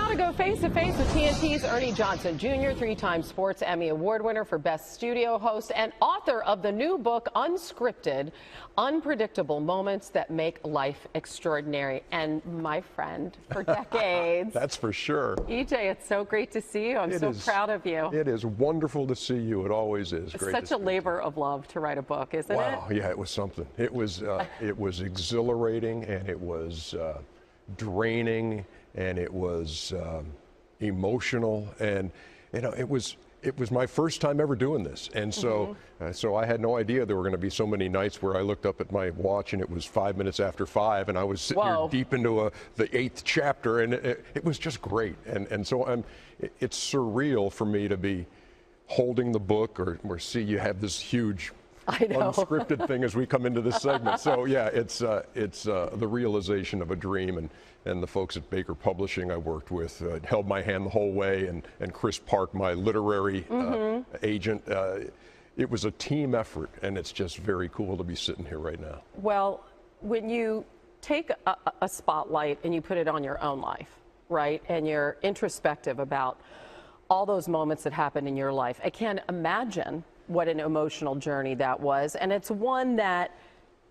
to go face to face with TNT's Ernie Johnson Jr., three-time Sports Emmy Award winner for Best Studio Host and author of the new book, Unscripted, Unpredictable Moments That Make Life Extraordinary. And my friend for decades. That's for sure. EJ, it's so great to see you. I'm so proud of you. It is wonderful to see you. It always is. It's such a labor of love to write a book, isn't it? Wow, yeah, it was something. It was exhilarating, and it was draining, and it was emotional, and it was my first time ever doing this, and so so I had no idea there were going to be so many nights where I looked up at my watch and it was 5 minutes after 5, and I was sitting here deep into the 8th chapter, and it was just great, and so it's surreal for me to be holding the book or see you have this huge unscripted thing as we come into this segment. So yeah, it's the realization of a dream, and the folks at Baker Publishing I worked with held my hand the whole way, and Chris Park, my literary agent. It was a team effort, and it's just very cool to be sitting here right now. Well, when you take a spotlight and you put it on your own life, right, and you're introspective about all those moments that happened in your life, I can't imagine what an emotional journey that was. And it's one that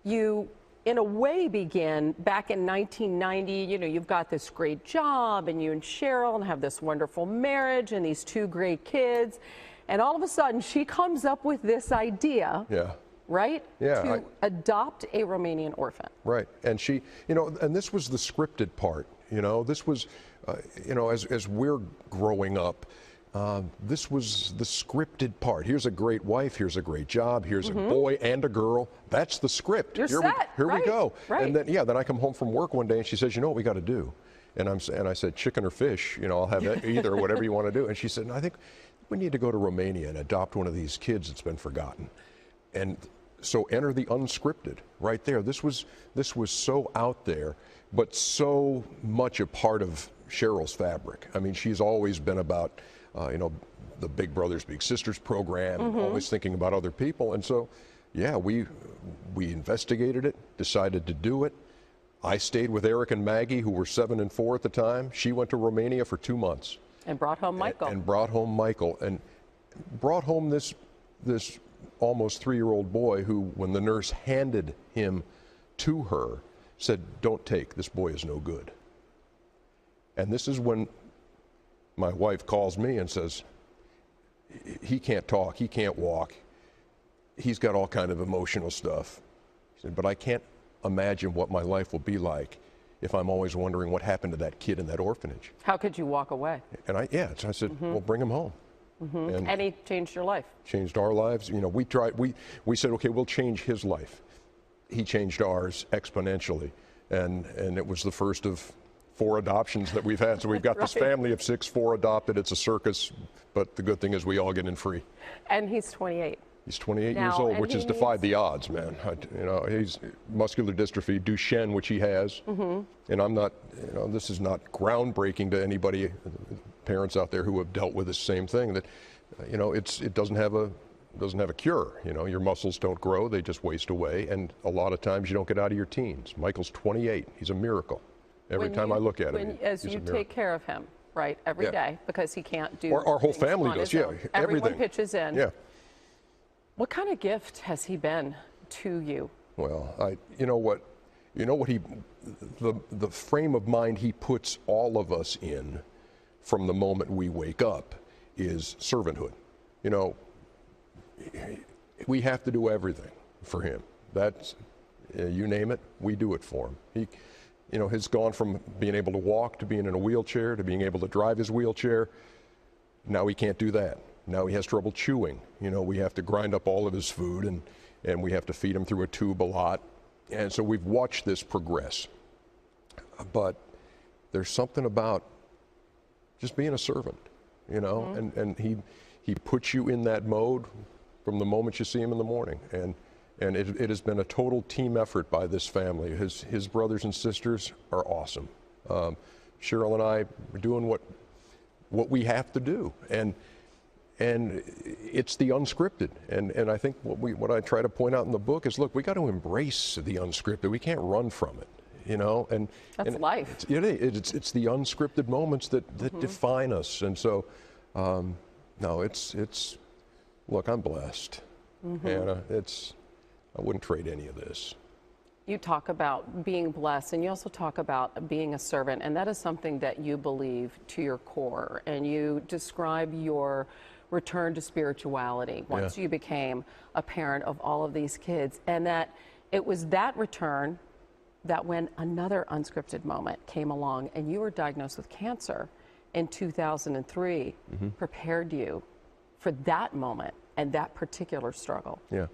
you, in a way, began back in 1990. You know, you've got this great job, and you and Cheryl have this wonderful marriage and these 2 great kids. And all of a sudden, she comes up with this idea, right? Yeah. To adopt a Romanian orphan. Right. And she, and this was the scripted part. This was, as we're growing up, this was the scripted part. Here's a great wife, here's a great job, here's a boy and a girl. That's the script. You're set. Here we go. Right. And then I come home from work one day and she says, you know what we got to do? And I said, chicken or fish, I'll have either, whatever you want to do. And she said, no, I think we need to go to Romania and adopt one of these kids that's been forgotten. And so enter the unscripted right there. This was so out there, but so much a part of Cheryl's fabric. I mean, she's always been about the Big Brothers Big Sisters program, and always thinking about other people. And so, yeah, we investigated it, decided to do it. I stayed with Eric and Maggie, who were 7 and 4 at the time. She went to Romania for 2 months. And brought home Michael. And brought home Michael. And brought home this almost 3-year-old boy who, when the nurse handed him to her, said, don't take, this boy is no good. And this is when my wife calls me and says, he can't talk, he can't walk, he's got all kind of emotional stuff. She said, but I can't imagine what my life will be like if I'm always wondering what happened to that kid in that orphanage. How could you walk away? And so I said, well, bring him home. And he changed your life. Changed our lives. We tried, we said, okay, we'll change his life. He changed ours exponentially. And it was the first of 4 adoptions that we've had. So we've got this family of 6, 4 adopted. It's a circus, but the good thing is we all get in free. And he's 28. He's 28 years old, which has defied the odds, man. He's muscular dystrophy, Duchenne, which he has. And I'm not, this is not groundbreaking to anybody, parents out there who have dealt with the same thing, that, it doesn't have a cure. Your muscles don't grow, they just waste away. And a lot of times you don't get out of your teens. Michael's 28, he's a miracle. Every time I look at him, as you take care of him, right, every day, because he can't do our whole family does, everything. Everyone pitches in. Yeah. What kind of gift has he been to you? Well, the frame of mind he puts all of us in from the moment we wake up is servanthood. We have to do everything for him. That's, you name it, we do it for him. He has gone from being able to walk to being in a wheelchair to being able to drive his wheelchair. Now he can't do that. Now he has trouble chewing. We have to grind up all of his food, and we have to feed him through a tube a lot. And so we've watched this progress. But there's something about just being a servant, and he puts you in that mode from the moment you see him in the morning. And it has been a total team effort by this family. His brothers and sisters are awesome. Cheryl and I are doing what we have to do, and it's the unscripted. And I think what I try to point out in the book is, look, we got to embrace the unscripted. We can't run from it. you know, That's life. It's the unscripted moments that define us, and so no, look, I'm blessed, Hannah. I wouldn't trade any of this. You talk about being blessed, and you also talk about being a servant, and that is something that you believe to your core. And you describe your return to spirituality once you became a parent of all of these kids, and that it was that return that when another unscripted moment came along and you were diagnosed with cancer in 2003, prepared you for that moment and that particular struggle. Yeah,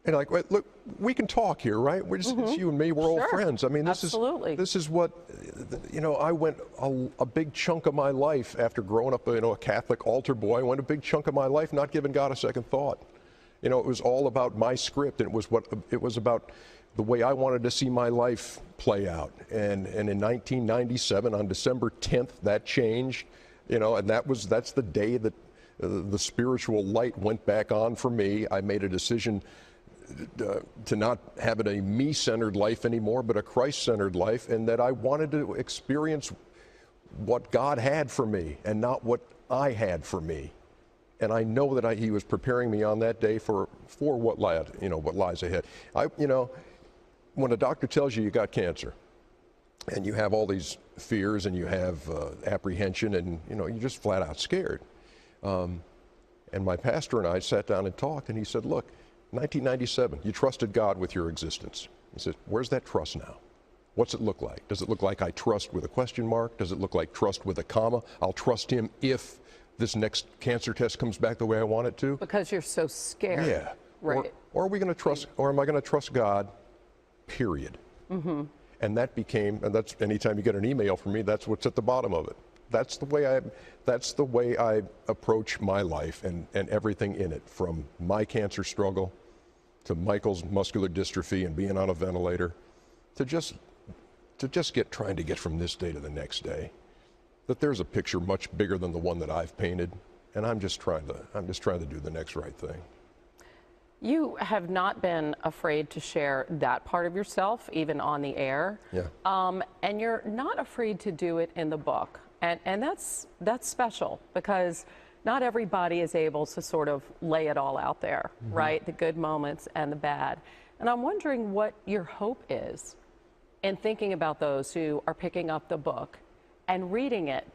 and like, look, we can talk here, right? It's you and me, we're old friends. I mean, this is what, you know, I went a big chunk of my life after growing up, you know, a Catholic altar boy. I went a big chunk of my life not giving God a second thought. You know, it was all about my script, and it was about the way I wanted to see my life play out. And in 1997, on December 10th, that changed. You know, and that's the day that the spiritual light went back on for me. I made a decision to not have a me-centered life anymore, but a Christ-centered life, and that I wanted to experience what God had for me and not what I had for me. And I know that He was preparing me on that day for what lies ahead. You know, when a doctor tells you got cancer, and you have all these fears, and you have apprehension, and you know, you're just flat out scared. And my pastor and I sat down and talked, and he said, "Look, 1997, you trusted God with your existence." He said, "Where's that trust now? What's it look like? Does it look like I trust with a question mark? Does it look like trust with a comma? I'll trust Him if this next cancer test comes back the way I want it to." Because you're so scared. Yeah. Right. Or are we going to trust, or am I going to trust God, period? And that became, and that's, anytime you get an email from me, that's what's at the bottom of it. That's the way I approach my life and everything in it, from my cancer struggle to Michael's muscular dystrophy and being on a ventilator, to just trying to get from this day to the next day. That there's a picture much bigger than the one that I've painted, and I'm just trying to do the next right thing. You have not been afraid to share that part of yourself, even on the air. Yeah. And you're not afraid to do it in the book. And that's special, because not everybody is able to sort of lay it all out there, right? The good moments and the bad. And I'm wondering what your hope is in thinking about those who are picking up the book and reading it.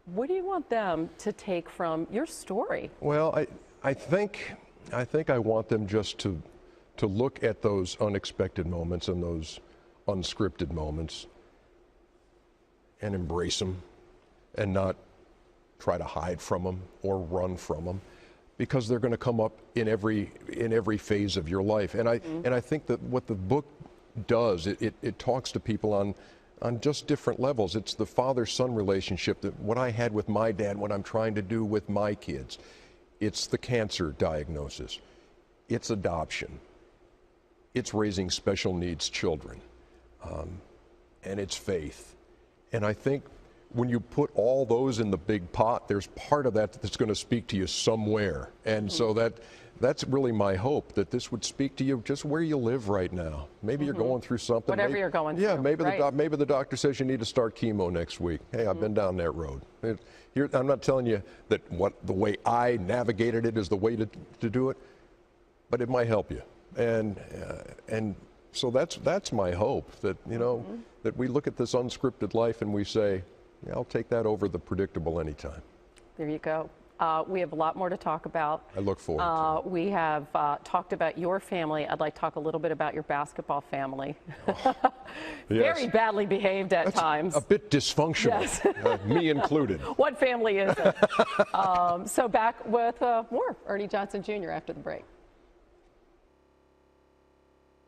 What do you want them to take from your story? Well, I think I want them just to look at those unexpected moments and those unscripted moments and embrace them, and not try to hide from them or run from them, because they're going to come up in every phase of your life. And I think that what the book does, it talks to people on just different levels. It's the father-son relationship, that what I had with my dad, what I'm trying to do with my kids. It's the cancer diagnosis. It's adoption. It's raising special needs children. And it's faith. And I think when you put all those in the big pot, there's part of that that's going to speak to you somewhere. And so that's really my hope, that this would speak to you just where you live right now. Maybe you're going through something. Whatever you're going through. Yeah, maybe right? maybe the doctor says you need to start chemo next week. Hey, I've been down that road. I'm not telling you that the way I navigated it is the way to do it, but it might help you. And so that's my hope, that, you know, that we look at this unscripted life and we say, yeah, I'll take that over the predictable anytime. There you go. We have a lot more to talk about. I look forward to it. We have talked about your family. I'd like to talk a little bit about your basketball family. Very badly behaved at times. A bit dysfunctional, yes. Me included. What family is it? So back with more Ernie Johnson Jr. after the break.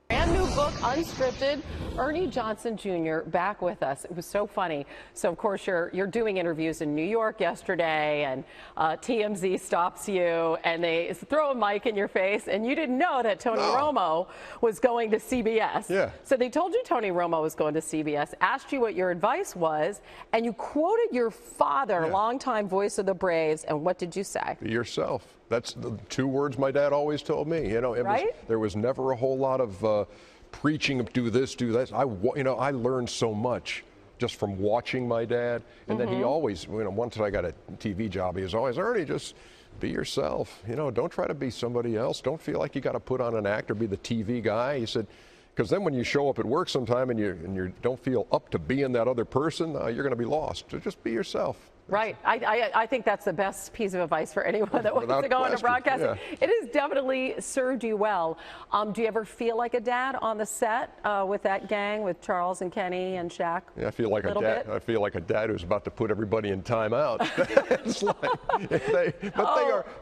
Brand new book, Unscripted. Ernie Johnson Jr. back with us. It was so funny. So of course you're doing interviews in New York yesterday, and TMZ stops you and they throw a mic in your face, and you didn't know that Tony Romo was going to CBS. Yeah. So they told you Tony Romo was going to CBS, asked you what your advice was, and you quoted your father, longtime voice of the Braves, and what did you say? Be yourself. That's the 2 words my dad always told me. You know, there was never a whole lot of preaching of do this, do that. I learned so much just from watching my dad. And then he always, once I got a TV job, he was always, Ernie, just be yourself. Don't try to be somebody else. Don't feel like you got to put on an act or be the TV guy. He said, because then when you show up at work sometime and you don't feel up to being that other person, you're going to be lost. So just be yourself. Right. I think that's the best piece of advice for anyone that wants to go into broadcasting. Yeah. It has definitely served you well. Do you ever feel like a dad on the set with that gang, with Charles and Kenny and Shaq? Yeah, I feel like a dad. I feel like a dad who's about to put everybody in timeout. It's like,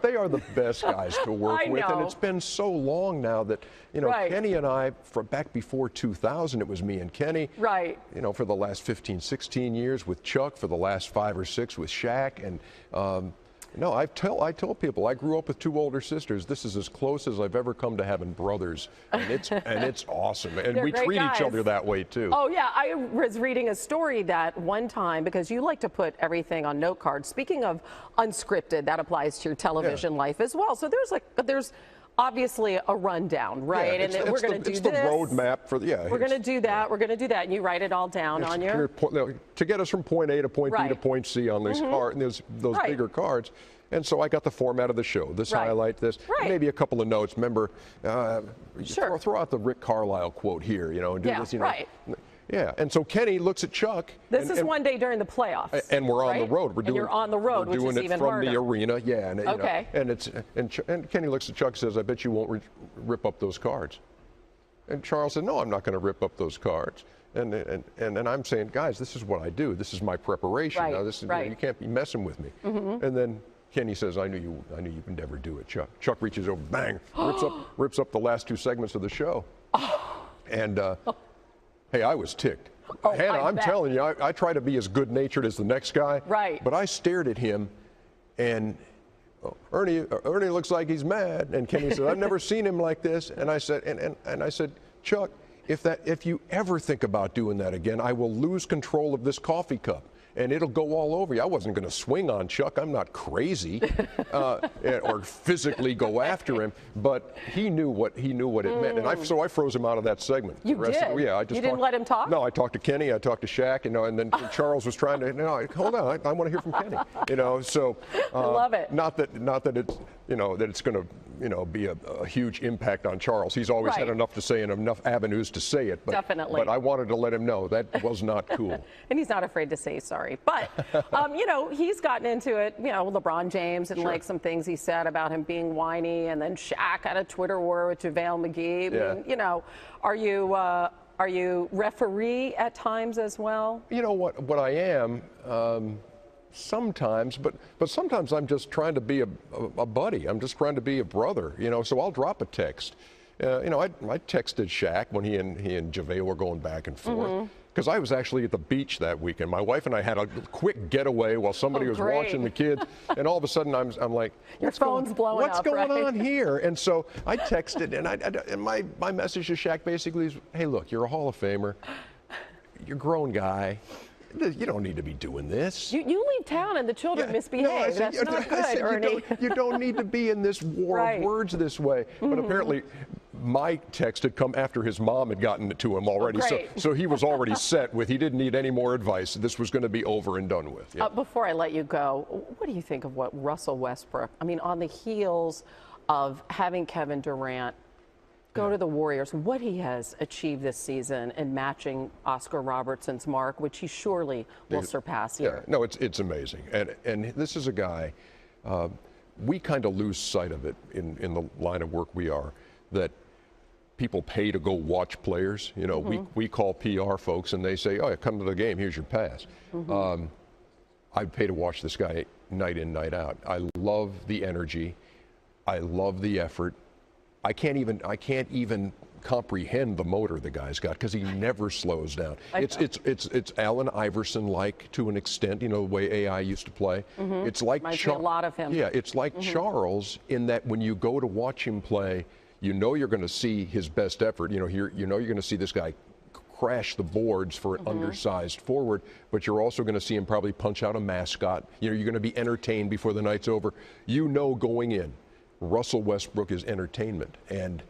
they are the best guys to work with, and it's been so long now that Kenny and I, back before 2000, it was me and Kenny. Right. For the last 15, 16 years with Chuck, for the last 5 or 6 with Shaq, and I tell people I grew up with 2 older sisters. This is as close as I've ever come to having brothers, and it's awesome. And we treat each other that way too. Oh yeah, I was reading a story that one time, because you like to put everything on note cards. Speaking of unscripted, that applies to your television life as well. So there's obviously a rundown, right? Yeah, and we're going to do this. It's the roadmap for We're going to do that. We're going to do that, and you write it all down on your to get us from point A to point B to point C on these cards, those bigger cards. And so I got the format of the show. This highlight, this, maybe a couple of notes. Remember, throw out the Rick Carlisle quote here, and do this, Yeah, and so Kenny looks at Chuck. This is one day during the playoffs. And we're on the road. You're on the road, which is even harder. We're doing it from the arena, yeah. And Kenny looks at Chuck and says, I bet you won't rip up those cards. And Charles said, no, I'm not going to rip up those cards. And I'm saying, guys, this is what I do. This is my preparation. Now, you can't be messing with me. And then Kenny says, I knew you would never do it, Chuck. Chuck reaches over, bang, rips up the last 2 segments of the show. And hey, I was ticked. Hannah, I'm telling you, I try to be as good-natured as the next guy. Right. But I stared at him, and Ernie looks like he's mad. And Kenny said, I've never seen him like this. And I said, and I said, Chuck, if you ever think about doing that again, I will lose control of this coffee cup. And it'll go all over you. I wasn't going to swing on Chuck. I'm not crazy, or physically go after him. But he knew what it meant, and so I froze him out of that segment. You did? Yeah, you didn't let him talk? No, I talked to Kenny. I talked to Shaq, and then Charles was trying to. No, hold on. I want to hear from Kenny. So I love it. Not that it's that it's going to be a huge impact on Charles. He's always had enough to say and enough avenues to say it. But, definitely. But I wanted to let him know that was not cool. And he's not afraid to say sorry. But, he's gotten into it, LeBron James and like some things he said about him being whiny. And then Shaq had a Twitter war with JaVale McGee. Yeah. Are you referee at times as well? You know what I am. Sometimes, but sometimes I'm just trying to be a buddy. I'm just trying to be a brother, so I'll drop a text. I texted Shaq when he and JaVale were going back and forth. Because I was actually at the beach that weekend. My wife and I had a quick getaway while somebody was watching the kids. And all of a sudden I'm like, what's going on here? And so I texted, and my message to Shaq basically is, hey, look, you're a Hall of Famer. You're a grown guy. You don't need to be doing this. You leave town and the children misbehave. That's not good, Ernie. You don't need to be in this war of words this way. But apparently, my text had come after his mom had gotten it to him already. So he was already set with, he didn't need any more advice. This was going to be over and done with. Yeah. Before I let you go, what do you think of what Russell Westbrook, on the heels of having Kevin Durant go to the Warriors, what he has achieved this season in matching Oscar Robertson's mark, which he surely will surpass here. Yeah, no, it's amazing. And this is a guy, we kind of lose sight of it in the line of work we are, that people pay to go watch players. We call PR folks and they say, oh, come to the game, here's your pass. I pay to watch this guy night in, night out. I love the energy. I love the effort. I can't even comprehend the motor the guy's got, because he never slows down. It's Allen Iverson-like to an extent, the way AI used to play. It's like a lot of him. Yeah, it's like Charles, in that when you go to watch him play, you're going to see his best effort. You're going to see this guy crash the boards for an undersized forward, but you're also going to see him probably punch out a mascot. You're going to be entertained before the night's over. Going in, Russell Westbrook is entertainment, and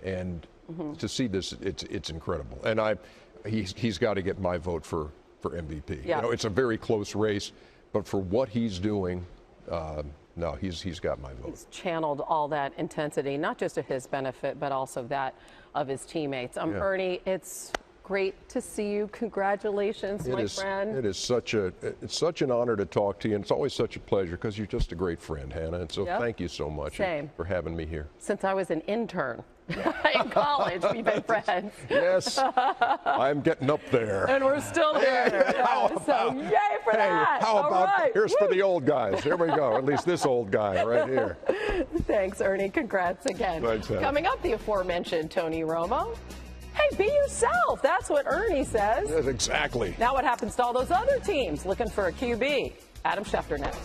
to see this, it's incredible. And he's got to get my vote for MVP. Yeah. You know, it's a very close race, but for what he's doing, no, he's got my vote. He's channeled all that intensity, not just to his benefit, but also that of his teammates. Yeah. Ernie, it's great to see you. Congratulations, my friend. It is such an honor to talk to you, and it's always such a pleasure because you're just a great friend, Hannah. And so thank you so much for having me here. Since I was an intern in college, we've been friends. Yes, I'm getting up there. And we're still here. So yay for that. How about, right. here's for the old guys. Here we go. At least this old guy right here. Thanks, Ernie. Congrats again. Thanks, Hannah. Coming up, the aforementioned Tony Romo. Hey, be yourself. That's what Ernie says. Yes, exactly. Now what happens to all those other teams looking for a QB? Adam Schefter next.